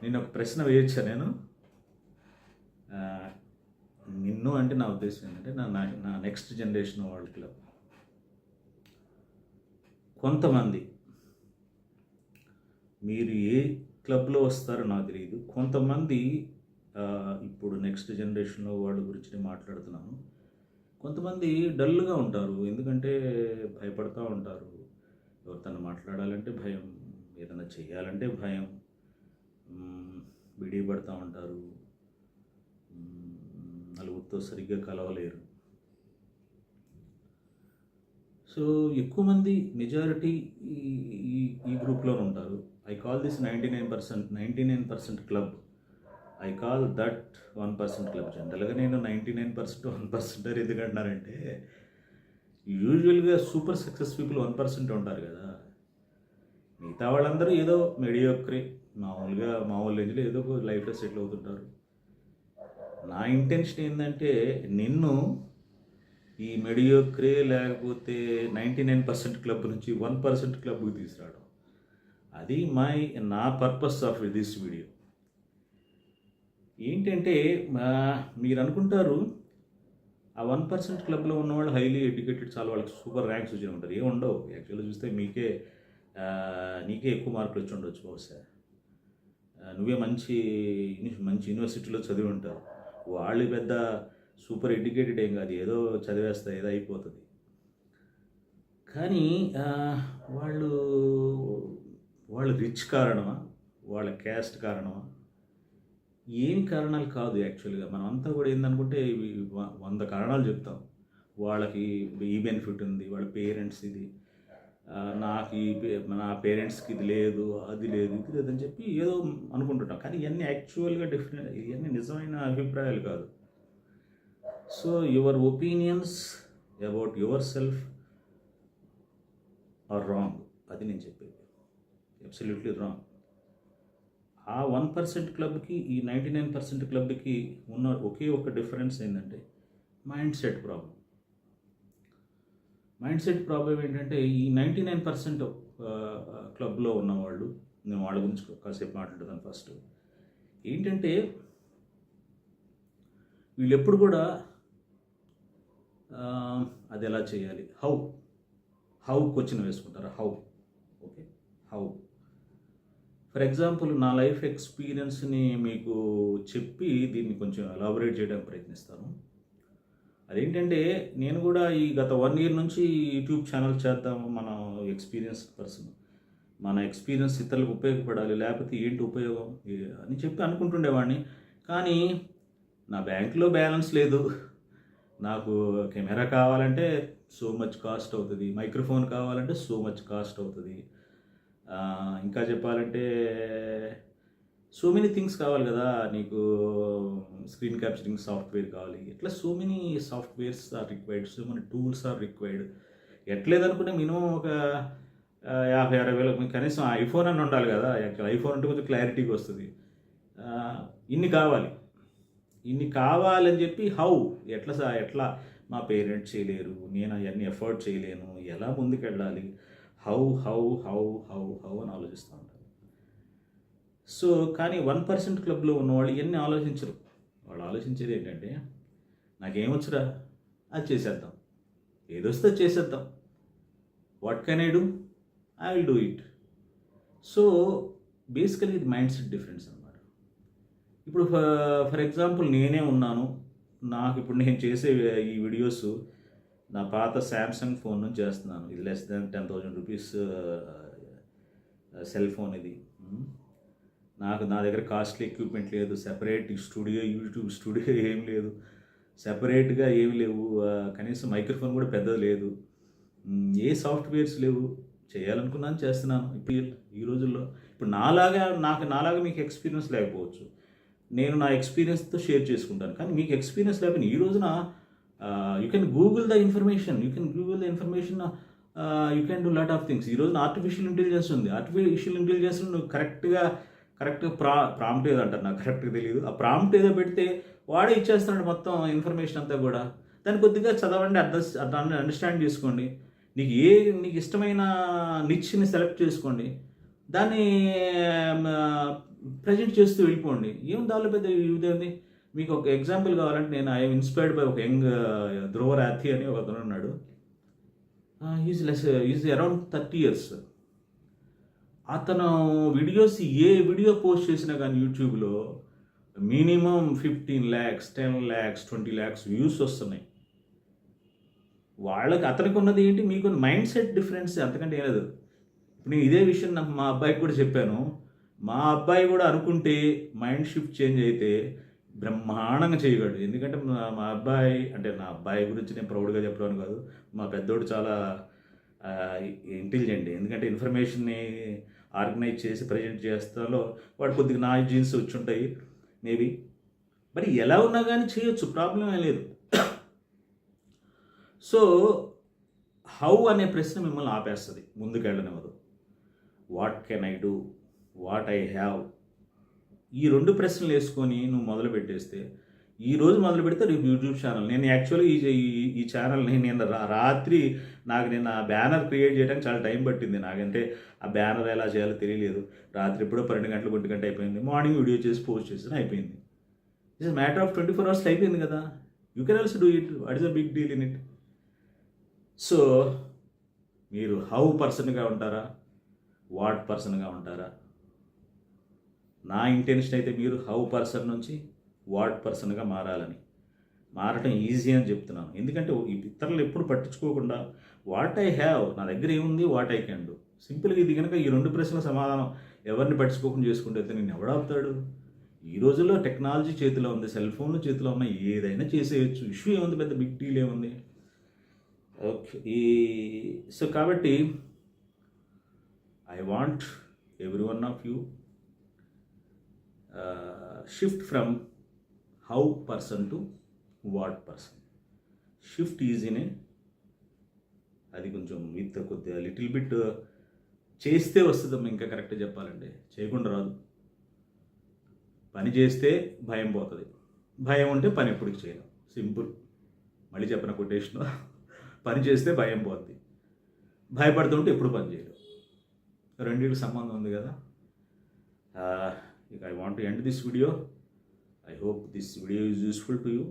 నేను ఒక ప్రశ్న వేయొచ్చా నేను? నిన్ను అంటే నా ఉద్దేశం ఏంటంటే నా నెక్స్ట్ జనరేషన్ వాళ్ళలో కొంతమంది, మీరు ఏ క్లబ్లో వస్తారో నాకు తెలియదు, కొంతమంది ఇప్పుడు నెక్స్ట్ జనరేషన్లో వాళ్ళ గురించి నేను మాట్లాడుతున్నాను. కొంతమంది డల్గా ఉంటారు, ఎందుకంటే భయపడుతూ ఉంటారు. ఎవరితో మాట్లాడాలంటే భయం, ఏదైనా చేయాలంటే భయం, బిడిపడుతూ ఉంటారు, నలుగురితో సరిగ్గా కలవలేరు. సో ఎక్కువ మంది మెజారిటీ ఈ గ్రూప్లోనే ఉంటారు. I call this 99% club. I call that 1% club. జనరల్గా నేను 99% 1% ఎందుకంటున్నానంటే, యూజువల్గా సూపర్ సక్సెస్ పీపుల్ 1% ఉంటారు కదా. మిగతా వాళ్ళందరూ ఏదో మెడియోక్రీ, మామూలు రేంజ్లో ఏదో ఒక లైఫ్లో సెటిల్ అవుతుంటారు. నా ఇంటెన్షన్ ఏంటంటే, నిన్ను ఈ మెడియోక్రే లేకపోతే 99% క్లబ్ నుంచి 1% క్లబ్కి తీసుకురావడం, అది నా పర్పస్ ఆఫ్ దిస్ వీడియో. ఏంటంటే, మీరు అనుకుంటారు ఆ 1% క్లబ్లో ఉన్నవాళ్ళు హైలీ ఎడ్యుకేటెడ్, చాలా వాళ్ళకి సూపర్ ర్యాంక్స్ వచ్చి ఉంటారు. ఏమి ఉండవు. యాక్చువల్గా చూస్తే నీకే ఎక్కువ మార్కులు వచ్చి ఉండొచ్చు బహుశా. నువ్వే మంచి యూనివర్సిటీలో చదివి ఉంటావు. వాళ్ళు పెద్ద సూపర్ ఎడ్యుకేటెడ్ ఏం కాదు, ఏదో చదివేస్తా ఏదో అయిపోతుంది. కానీ వాళ్ళు రిచ్ కారణమా, వాళ్ళ క్యాస్ట్ కారణమా, ఏం కారణాలు కాదు. యాక్చువల్గా మనమంతా కూడా ఏందనుకుంటే 100 కారణాలు చెప్తాం. వాళ్ళకి ఈ బెనిఫిట్ ఉంది, వాళ్ళ పేరెంట్స్ ఇది, నా పేరెంట్స్కి ఇది లేదు, అది లేదు, ఇది లేదని చెప్పి ఏదో అనుకుంటుంటాం. కానీ ఇవన్నీ యాక్చువల్గా ఇవన్నీ నిజమైన అభిప్రాయాలు కాదు. So your opinions about your self are wrong. అది నేను చెప్పేది, అబ్సల్యూట్లీ రాంగ్. ఆ 1% క్లబ్కి ఈ 99% క్లబ్కి ఉన్న ఒకే ఒక డిఫరెన్స్ ఏంటంటే mind set problem. Mind set problem ఏంటంటే, ఈ 99% క్లబ్లో ఉన్నవాళ్ళు, నేను వాళ్ళ గురించి కాసేపు మాట్లాడుతాను. ఫస్ట్ ఏంటంటే, వీళ్ళు ఎప్పుడు కూడా అది ఎలా చేయాలి, హౌ క్వశ్చన్ వేసుకుంటారు. Okay, how. ఫర్ ఎగ్జాంపుల్, నా లైఫ్ ఎక్స్పీరియన్స్ని మీకు చెప్పి దీన్ని కొంచెం ఎలాబొరేట్ చేయడానికి ప్రయత్నిస్తాను. అదేంటంటే, నేను కూడా ఈ గత 1 year నుంచి యూట్యూబ్ ఛానల్ చేద్దాము, మన ఎక్స్పీరియన్స్ పర్సన్, మన ఎక్స్పీరియన్స్ ఇతరులకు ఉపయోగపడాలి, లేకపోతే ఏంటి ఉపయోగం అని చెప్పి అనుకుంటుండేవాడిని. కానీ నా బ్యాంక్లో బ్యాలెన్స్ లేదు, నాకు కెమెరా కావాలంటే సో మచ్ కాస్ట్ అవుతుంది, మైక్రోఫోన్ కావాలంటే సో మచ్ కాస్ట్ అవుతుంది, ఇంకా చెప్పాలంటే సో మెనీ థింగ్స్ కావాలి కదా. నీకు స్క్రీన్ క్యాప్చరింగ్ సాఫ్ట్వేర్ కావాలి, ఇట్లా so many softwares are required, so many tools are required. ఎట్లేదనుకుంటే మినిమం ఒక 50-60 వేలకు కనీసం ఐఫోన్ అని ఉండాలి కదా. యాక్చువల్ ఐఫోన్ అంటే కొంచెం క్లారిటీగా వస్తుంది. ఇన్ని కావాలని చెప్పి ఎట్లా మా పేరెంట్స్ చేయలేరు, నేను అవన్నీ ఎఫర్ట్ చేయలేను, ఎలా ముందుకెళ్ళాలి, హౌ అని ఆలోచిస్తూ ఉంటాను. సో కానీ 1% క్లబ్లో ఉన్నవాళ్ళు ఇవన్నీ ఆలోచించరు. వాళ్ళు ఆలోచించేది ఏంటంటే, నాకేమొచ్చురా, అది చేసేద్దాం, ఏదొస్తే చేసేద్దాం, what can I do, I will do it. So basically ఇది మైండ్ సెట్ డిఫరెన్స్ అనమాట. ఇప్పుడు ఫర్ ఎగ్జాంపుల్ నేనే ఉన్నాను, నాకు ఇప్పుడు నేను చేసే ఈ వీడియోస్ నా పాత శాంసంగ్ ఫోన్ నుంచి చేస్తున్నాను. ఇది less than 10,000 rupees cell phone ఇది. నా దగ్గర కాస్ట్లీ ఎక్విప్మెంట్ లేదు, సెపరేట్ యూట్యూబ్ స్టూడియో ఏం లేదు, సెపరేట్గా ఏమి లేవు, కనీసం మైక్రోఫోన్ కూడా పెద్దది లేదు, ఏ సాఫ్ట్వేర్స్ లేవు. చేయాలనుకున్నాను, చేస్తున్నాను. ఇప్పుడు ఈ రోజుల్లో ఇప్పుడు నాలాగా మీకు ఎక్స్పీరియన్స్ లేకపోవచ్చు, నేను నా ఎక్స్పీరియన్స్తో షేర్ చేసుకుంటాను. కానీ మీకు ఎక్స్పీరియన్స్ లేకపోయినా ఈ రోజున you can Google the information, you can do lot of things. ఈ రోజున ఆర్టిఫిషియల్ ఇంటెలిజెన్స్ ఉంది. ఆర్టిఫిషియల్ ఇంటెలిజెన్స్ నువ్వు కరెక్ట్గా ప్రాంప్ట్ ఏదో అంటారు, నాకు కరెక్ట్గా తెలియదు. ఆ ప్రాంప్ట్ ఏదో పెడితే వాడే ఇచ్చేస్తున్నాడు మొత్తం ఇన్ఫర్మేషన్ అంతా కూడా. దాన్ని కొద్దిగా చదవండి, అండర్స్టాండ్ చేసుకోండి, నీకు ఇష్టమైన నిచ్ని సెలెక్ట్ చేసుకోండి, దాన్ని ప్రజెంట్ చేస్తూ వెళ్ళిపోండి. ఏం దానిలో పెద్ద ఇదేంది. మీకు ఒక ఎగ్జాంపుల్ కావాలంటే నేను ఐఎమ్ ఇన్స్పైర్డ్ బై ఒక యంగ్ ధ్రువ రాథి అని ఒక అతను ఉన్నాడు. Is around 30 years. అతను వీడియోస్ ఏ వీడియో పోస్ట్ చేసినా కానీ యూట్యూబ్లో minimum 15 lakhs, 10 lakhs, 20 lakhs views వస్తున్నాయి. వాళ్ళకి అతనికి ఉన్నది ఏంటి, మీకు మైండ్ సెట్ డిఫరెన్స్, అంతకంటే ఏం లేదు. ఇప్పుడు నేను ఇదే విషయం నాకు మా అబ్బాయికి కూడా చెప్పాను. మా అబ్బాయి కూడా అనుకుంటే మైండ్ షిఫ్ట్ చేంజ్ అయితే బ్రహ్మాండంగా చేయగలడు. ఎందుకంటే మా అబ్బాయి అంటే నా అబ్బాయి గురించి నేను ప్రౌడ్గా చెప్పడం కాదు, మా పెద్దోడు చాలా ఇంటెలిజెంట్. ఎందుకంటే ఇన్ఫర్మేషన్ని ఆర్గనైజ్ చేసి ప్రజెంట్ చేస్తాలో వాడు కొద్దిగా నా జీన్స్ వచ్చి ఉంటాయి మేబీ. మరి ఎలా ఉన్నా కానీ చేయొచ్చు, ప్రాబ్లం ఏం లేదు. సో హౌ అనే ప్రశ్న మిమ్మల్ని ఆపేస్తుంది, ముందుకెళ్ళనివ్వదు. What can I do, what I have, ఈ 2 ప్రశ్నలు వేసుకొని నువ్వు మొదలు పెట్టేస్తే, ఈరోజు మొదలు పెడితే రేపు యూట్యూబ్ ఛానల్. నేను యాక్చువల్గా ఈ ఛానల్ని నేను రాత్రి నాకు నేను ఆ బ్యానర్ క్రియేట్ చేయడానికి చాలా టైం పట్టింది. నాకంటే ఆ బ్యానర్ ఎలా చేయాలో తెలియలేదు. రాత్రి ఎప్పుడో 12 గంటలు 1 గంట అయిపోయింది. మార్నింగ్ వీడియో చేసి పోస్ట్ చేసిన అయిపోయింది. ఇట్స్ మ్యాటర్ ఆఫ్ 24 hours అయిపోయింది కదా. You can also do it. What is a big deal in it? So మీరు హౌ పర్సన్గా ఉంటారా, వాట్ పర్సన్గా ఉంటారా? నా ఇంటెన్షన్ అయితే మీరు హౌ పర్సన్ నుంచి వాట్ పర్సన్గా మారాలని. మారటం ఈజీ అని చెప్తున్నాను. ఎందుకంటే ఇతరులు ఎప్పుడు పట్టించుకోకుండా వాట్ ఐ హ్యావ్, నా దగ్గర ఏముంది, వాట్ ఐ కెన్ డూ. సింపుల్గా ఇది కనుక ఈ 2 ప్రశ్నల సమాధానం ఎవరిని పట్టించుకోకుండా చేసుకుంటే అయితే నేను ఎవడాపుతాడు? ఈ రోజుల్లో టెక్నాలజీ చేతిలో ఉంది, సెల్ ఫోన్లు చేతిలో ఉన్న, ఏదైనా చేసేయచ్చు. ఇష్యూ ఏముంది, పెద్ద బిగ్ డీల్ ఏముంది? ఓకే. సో కాబట్టి I want every one of you shift from how person to what person. Shift ఈజీనే, అది కొంచెం విత్ కొద్దిగా లిటిల్ బిట్ చేస్తే వస్తుందమ్మా. ఇంకా కరెక్ట్గా చెప్పాలంటే చేయకుండా రాదు. పని చేస్తే భయం పోతుంది, భయం ఉంటే పని ఎప్పటికి చేయను. సింపుల్. మళ్ళీ చెప్పిన కొటేషన్, పని చేస్తే భయం పోతుంది, భయపడుతుంటే ఎప్పుడు పని చేయరు. రెండింటికి సంబంధం ఉంది కదా. I want to end this video. I hope this video is useful to you.